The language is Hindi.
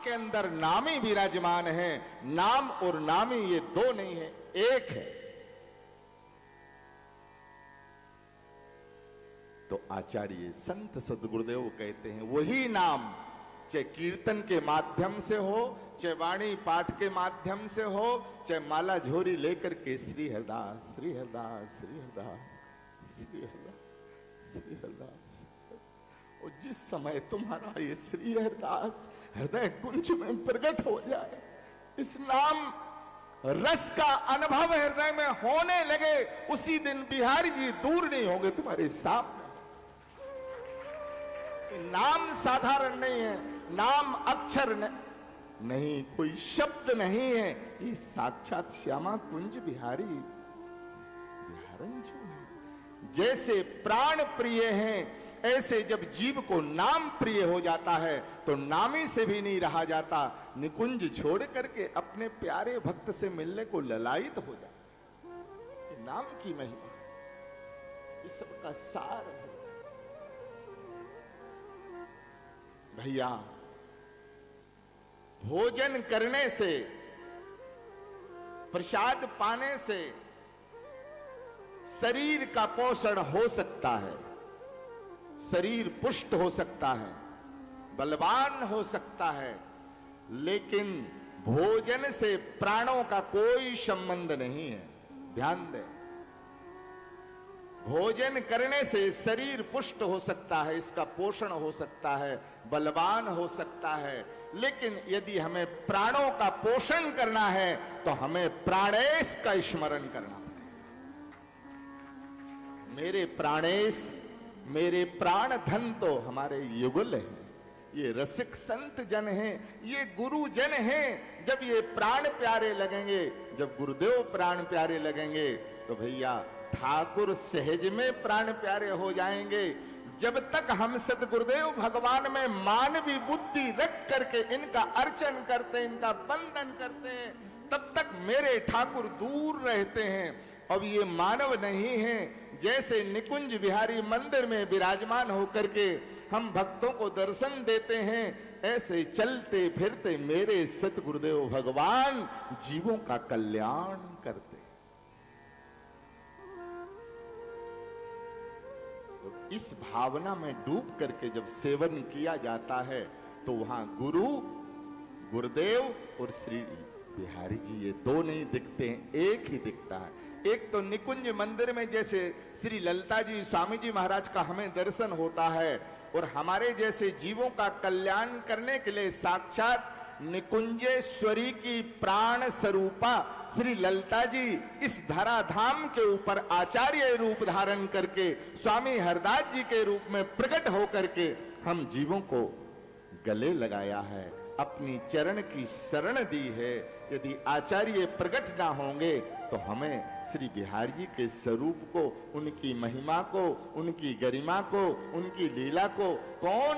के अंदर नामी विराजमान है। नाम और नामी ये दो नहीं है, एक है। तो आचार्य संत सद्गुरुदेव कहते हैं वही नाम, चाहे कीर्तन के माध्यम से हो, चाहे वाणी पाठ के माध्यम से हो, चाहे माला झोरी लेकर के श्री हरदास श्री हरदास श्री हरदास श्री हरदास श्री हरदास। और जिस समय तुम्हारा ये श्री हरदास हृदय कुंज में प्रकट हो जाए, इस नाम रस का अनुभव हृदय में होने लगे, उसी दिन बिहारी जी दूर नहीं होंगे तुम्हारे सामने। नाम साधारण नहीं है, नाम अक्षर नहीं, कोई शब्द नहीं है, ये साक्षात श्यामा कुंज बिहारी बिहारन जो है। जैसे प्राण प्रिय हैं, ऐसे जब जीव को नाम प्रिय हो जाता है तो नामी से भी नहीं रहा जाता, निकुंज छोड़ करके अपने प्यारे भक्त से मिलने को ललायित हो जाता। ये नाम की महिमा, इस सब का सार है भैया। भोजन करने से, प्रसाद पाने से शरीर का पोषण हो सकता है, शरीर पुष्ट हो सकता है, बलवान हो सकता है, लेकिन भोजन से प्राणों का कोई संबंध नहीं है। ध्यान दें, भोजन करने से शरीर पुष्ट हो सकता है, इसका पोषण हो सकता है, बलवान हो सकता है, लेकिन यदि हमें प्राणों का पोषण करना है तो हमें प्राणेश का स्मरण करना पड़ेगा। मेरे प्राणेश, मेरे प्राण धन तो हमारे युगल हैं, ये रसिक संत जन हैं, ये गुरु जन हैं। जब ये प्राण प्यारे लगेंगे, जब गुरुदेव प्राण प्यारे लगेंगे, तो भैया ठाकुर सहज में प्राण प्यारे हो जाएंगे। जब तक हम सतगुरुदेव भगवान में मानवी बुद्धि रख करके इनका अर्चन करते हैं, इनका वंदन करते हैं, तब तक मेरे ठाकुर दूर रहते हैं। अब ये मानव नहीं है, जैसे निकुंज बिहारी मंदिर में विराजमान होकर के हम भक्तों को दर्शन देते हैं, ऐसे चलते फिरते मेरे सतगुरुदेव भगवान जीवों का कल्याण करते। इस भावना में डूब करके जब सेवन किया जाता है तो वहां गुरु, गुरुदेव और श्री बिहारी जी ये दो नहीं दिखते हैं, एक ही दिखता है। एक तो निकुंज मंदिर में जैसे श्री ललिता जी स्वामी जी महाराज का हमें दर्शन होता है, और हमारे जैसे जीवों का कल्याण करने के लिए साक्षात निकुंजेश्वरी की प्राण स्वरूपा श्री ललिता जी इस धराधाम के ऊपर आचार्य रूप धारण करके स्वामी हरदास जी के रूप में प्रकट होकर के हम जीवों को गले लगाया है, अपनी चरण की शरण दी है। यदि आचार्य प्रकट ना होंगे तो हमें श्री बिहारी जी के स्वरूप को, उनकी महिमा को, उनकी गरिमा को, उनकी लीला को कौन